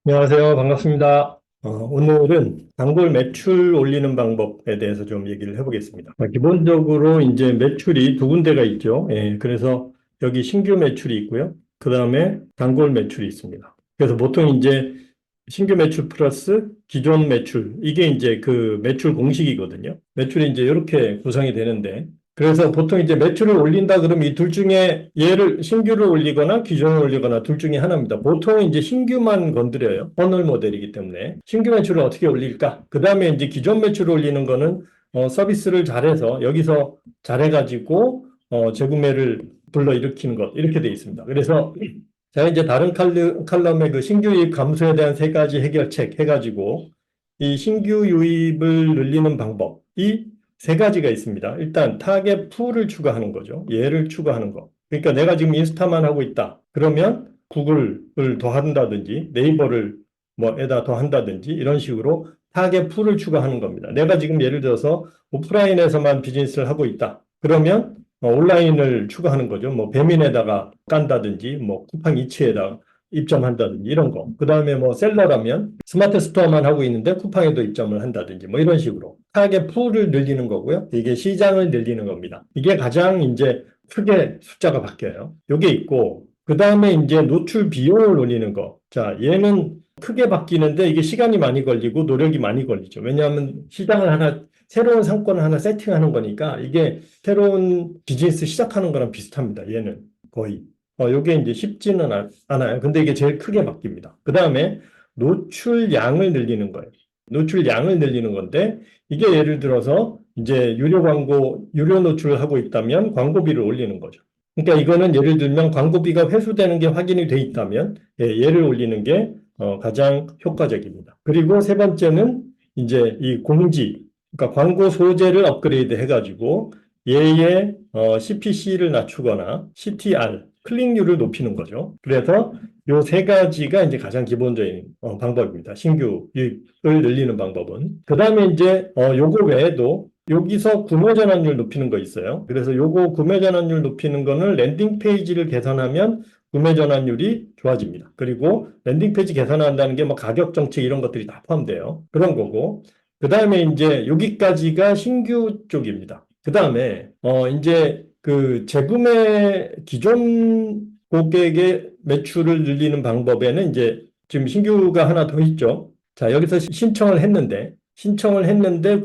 안녕하세요. 반갑습니다. 오늘은 단골 매출 올리는 방법에 대해서 좀 얘기를 해보겠습니다. 기본적으로 이제 매출이 두 군데가 있죠. 예, 그래서 여기 신규 매출이 있고요. 그 다음에 단골 매출이 있습니다. 그래서 보통 이제 신규 매출 플러스 기존 매출, 이게 이제 그 매출 공식이거든요. 매출이 이제 이렇게 구성이 되는데, 그래서 보통 이제 매출을 올린다 그러면 이 둘 중에 얘를 신규를 올리거나 기존을 올리거나 둘 중에 하나입니다. 보통 이제 신규만 건드려요. 퍼널 모델이기 때문에. 신규 매출을 어떻게 올릴까? 그 다음에 이제 기존 매출을 올리는 거는 서비스를 잘해서 여기서 잘해가지고 재구매를 불러일으키는 것 이렇게 돼 있습니다. 그래서 제가 이제 다른 칼럼에 그 신규 유입 감소에 대한 세 가지 해결책 해가지고 이 신규 유입을 늘리는 방법이 세 가지가 있습니다. 일단 타겟 풀을 추가하는 거죠. 얘를 추가하는 거. 그러니까 내가 지금 인스타만 하고 있다. 그러면 구글을 더 한다든지 네이버를 뭐에다 더 한다든지 이런 식으로 타겟 풀을 추가하는 겁니다. 내가 지금 예를 들어서 오프라인에서만 비즈니스를 하고 있다. 그러면 온라인을 추가하는 거죠. 뭐 배민에다가 깐다든지 뭐 쿠팡 이츠에다가 입점한다든지 이런 거. 그 다음에 뭐 셀러라면 스마트 스토어만 하고 있는데 쿠팡에도 입점을 한다든지 뭐 이런 식으로 타겟 풀을 늘리는 거고요. 이게 시장을 늘리는 겁니다. 이게 가장 이제 크게 숫자가 바뀌어요. 이게 있고 그 다음에 이제 노출 비용을 올리는 거. 자, 얘는 크게 바뀌는데 이게 시간이 많이 걸리고 노력이 많이 걸리죠. 왜냐하면 시장을 하나 새로운 상권을 하나 세팅하는 거니까 이게 새로운 비즈니스 시작하는 거랑 비슷합니다. 얘는 거의. 요게 이제 쉽지는 않아요. 근데 이게 제일 크게 바뀝니다. 그 다음에 노출량을 늘리는 거예요. 노출량을 늘리는 건데 이게 예를 들어서 이제 유료 광고, 유료 노출을 하고 있다면 광고비를 올리는 거죠. 그러니까 이거는 예를 들면 광고비가 회수되는 게 확인이 돼 있다면 얘를 올리는 게 가장 효과적입니다. 그리고 세 번째는 이제 이 공지, 그러니까 광고 소재를 업그레이드 해가지고 얘의 CPC를 낮추거나 CTR, 클릭률을 높이는 거죠. 그래서 요 세 가지가 이제 가장 기본적인 방법입니다. 신규 유입을 늘리는 방법은. 그 다음에 이제 요거 외에도 여기서 구매 전환율 높이는 거 있어요. 그래서 요거 구매 전환율 높이는 거는 랜딩 페이지를 개선하면 구매 전환율이 좋아집니다. 그리고 랜딩 페이지 개선한다는 게 뭐 가격 정책 이런 것들이 다 포함돼요. 그런 거고. 그 다음에 이제 여기까지가 신규 쪽입니다. 그 다음에 이제 그 재구매 기존 고객의 매출을 늘리는 방법에는 이제 지금 신규가 하나 더 있죠. 자, 여기서 신청을 했는데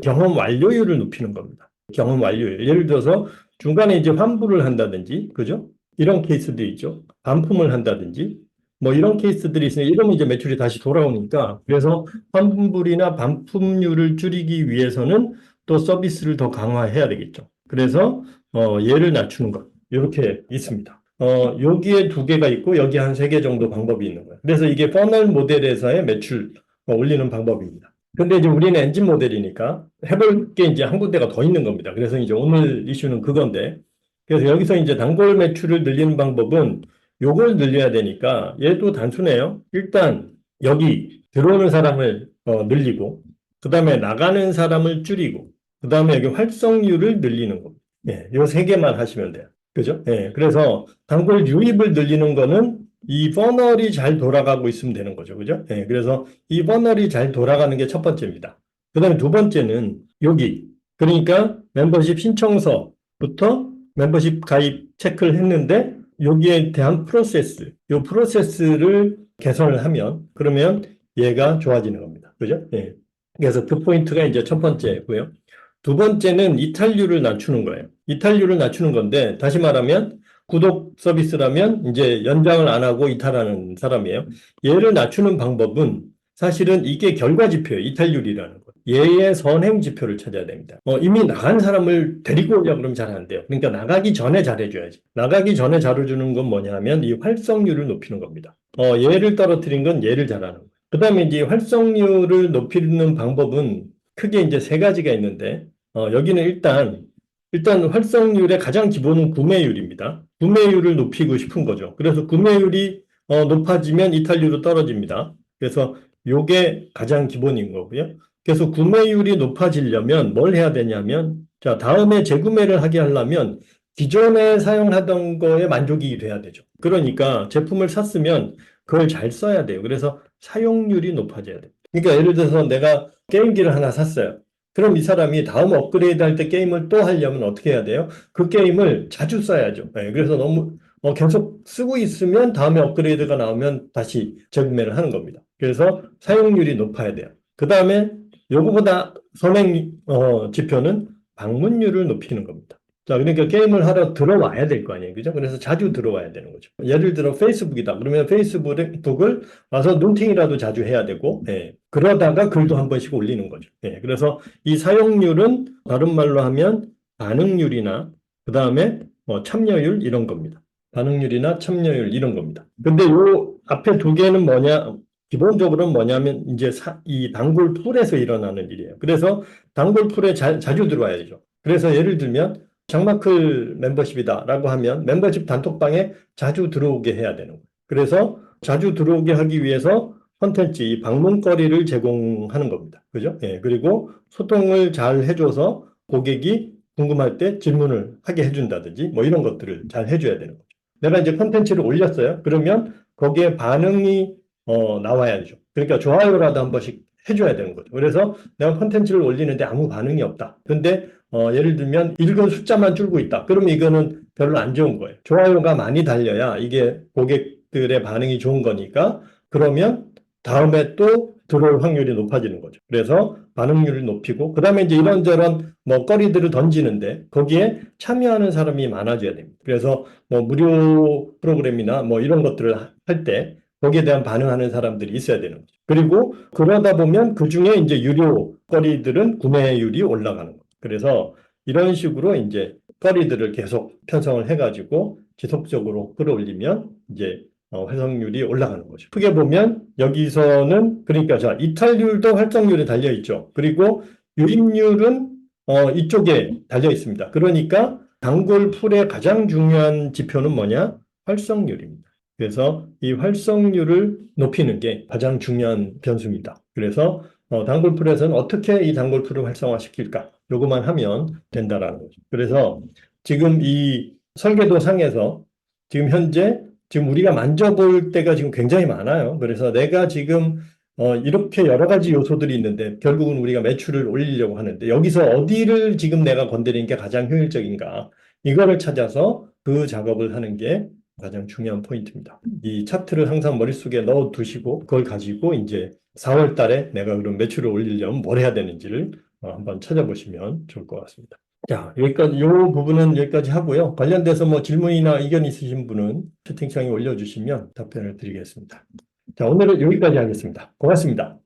경험 완료율을 높이는 겁니다. 경험 완료율. 예를 들어서 중간에 이제 환불을 한다든지, 그죠? 이런 케이스도 있죠. 반품을 한다든지, 뭐 이런 케이스들이 있으니 이러면 이제 매출이 다시 돌아오니까 그래서 환불이나 반품률을 줄이기 위해서는 또 서비스를 더 강화해야 되겠죠. 그래서 얘를 낮추는 것 이렇게 있습니다. 여기에 두 개가 있고 여기 한 세 개 정도 방법이 있는 거예요. 그래서 이게 퍼널 모델에서의 매출 올리는 방법입니다. 근데 이제 우리는 엔진 모델이니까 해볼 게 이제 한 군데가 더 있는 겁니다. 그래서 이제 오늘 이슈는 그건데 그래서 여기서 이제 단골 매출을 늘리는 방법은 요걸 늘려야 되니까 얘도 단순해요. 일단 여기 들어오는 사람을 늘리고 그 다음에 나가는 사람을 줄이고 그 다음에 여기 활성률을 늘리는 겁니다. 예, 요 세 개만 하시면 돼요. 그죠? 예, 그래서 단골 유입을 늘리는 거는 이 퍼널이 잘 돌아가고 있으면 되는 거죠. 그죠? 예, 그래서 이 퍼널이 잘 돌아가는 게 첫 번째입니다. 그 다음에 두 번째는 여기. 그러니까 멤버십 신청서부터 멤버십 가입 체크를 했는데 여기에 대한 프로세스, 이 프로세스를 개선을 하면 그러면 얘가 좋아지는 겁니다. 그죠? 예. 그래서 그 포인트가 이제 첫 번째고요. 두 번째는 이탈률을 낮추는 거예요. 이탈률을 낮추는 건데 다시 말하면 구독 서비스라면 이제 연장을 안 하고 이탈하는 사람이에요. 얘를 낮추는 방법은 사실은 이게 결과 지표예요. 이탈률이라는 거. 얘의 선행 지표를 찾아야 됩니다. 이미 나간 사람을 데리고 오려 그러면 잘 안 돼요. 그러니까 나가기 전에 잘해줘야지. 나가기 전에 잘해주는 건 뭐냐면 이 활성률을 높이는 겁니다. 얘를 떨어뜨린 건 얘를 잘하는 거예요. 그 다음에 이제 활성률을 높이는 방법은 크게 이제 세 가지가 있는데, 여기는 일단 활성률의 가장 기본은 구매율입니다. 구매율을 높이고 싶은 거죠. 그래서 구매율이 높아지면 이탈률도 떨어집니다. 그래서 요게 가장 기본인 거고요. 그래서 구매율이 높아지려면 뭘 해야 되냐면, 자, 다음에 재구매를 하게 하려면 기존에 사용하던 거에 만족이 돼야 되죠. 그러니까 제품을 샀으면 그걸 잘 써야 돼요. 그래서 사용률이 높아져야 돼요. 그러니까 예를 들어서 내가 게임기를 하나 샀어요. 그럼 이 사람이 다음 업그레이드 할 때 게임을 또 하려면 어떻게 해야 돼요? 그 게임을 자주 써야죠. 예, 그래서 너무 계속 쓰고 있으면 다음에 업그레이드가 나오면 다시 재구매를 하는 겁니다. 그래서 사용률이 높아야 돼요. 그 다음에 요거보다 선행 지표는 방문율을 높이는 겁니다. 자, 그러니까 게임을 하러 들어와야 될 거 아니에요. 그죠? 그래서 자주 들어와야 되는 거죠. 예를 들어 페이스북이다. 그러면 페이스북을 와서 눈팅이라도 자주 해야 되고, 예. 그러다가 글도 한 번씩 올리는 거죠. 예. 그래서 이 사용률은 다른 말로 하면 반응률이나 그 다음에 참여율 이런 겁니다. 반응률이나 참여율 이런 겁니다. 근데 요 앞에 두 개는 뭐냐? 기본적으로는 뭐냐면 이제 이 단골 풀에서 일어나는 일이에요. 그래서 단골 풀에 자주 들어와야 되죠. 그래서 예를 들면 장마클 멤버십이다라고 하면 멤버십 단톡방에 자주 들어오게 해야 되는 거예요. 그래서 자주 들어오게 하기 위해서 컨텐츠, 이 방문거리를 제공하는 겁니다. 그죠? 예, 그리고 소통을 잘 해줘서 고객이 궁금할 때 질문을 하게 해준다든지 뭐 이런 것들을 잘 해줘야 되는 거죠. 내가 이제 컨텐츠를 올렸어요. 그러면 거기에 반응이 나와야 되죠. 그러니까 좋아요라도 한 번씩 해줘야 되는 거죠. 그래서 내가 컨텐츠를 올리는데 아무 반응이 없다. 근데 예를 들면 읽은 숫자만 줄고 있다. 그러면 이거는 별로 안 좋은 거예요. 좋아요가 많이 달려야 이게 고객들의 반응이 좋은 거니까 그러면 다음에 또 들어올 확률이 높아지는 거죠. 그래서 반응률을 높이고 그다음에 이제 이런저런 뭐 거리들을 던지는데 거기에 참여하는 사람이 많아져야 됩니다. 그래서 뭐 무료 프로그램이나 뭐 이런 것들을 할 때 거기에 대한 반응하는 사람들이 있어야 되는 거죠. 그리고 그러다 보면 그 중에 이제 유료 거리들은 구매율이 올라가는 거죠. 그래서 이런 식으로 이제 거리들을 계속 편성을 해가지고 지속적으로 끌어올리면 이제 활성률이 올라가는 거죠. 크게 보면 여기서는 그러니까 자 이탈률도 활성률에 달려 있죠. 그리고 유입률은 이쪽에 달려 있습니다. 그러니까 단골 풀의 가장 중요한 지표는 뭐냐? 활성률입니다. 그래서 이 활성률을 높이는 게 가장 중요한 변수입니다. 그래서 단골 풀에서는 어떻게 이 단골 풀을 활성화시킬까? 요것만 하면 된다라는 거죠. 그래서 지금 이 설계도 상에서 지금 현재 지금 우리가 만져볼 때가 지금 굉장히 많아요. 그래서 내가 지금 이렇게 여러 가지 요소들이 있는데 결국은 우리가 매출을 올리려고 하는데 여기서 어디를 지금 내가 건드리는 게 가장 효율적인가? 이거를 찾아서 그 작업을 하는 게 가장 중요한 포인트입니다. 이 차트를 항상 머릿속에 넣어 두시고 그걸 가지고 이제 4월 달에 내가 그럼 매출을 올리려면 뭘 해야 되는지를 한번 찾아보시면 좋을 것 같습니다. 자, 여기까지, 요 부분은 여기까지 하고요. 관련돼서 뭐 질문이나 의견 있으신 분은 채팅창에 올려주시면 답변을 드리겠습니다. 자, 오늘은 여기까지 하겠습니다. 고맙습니다.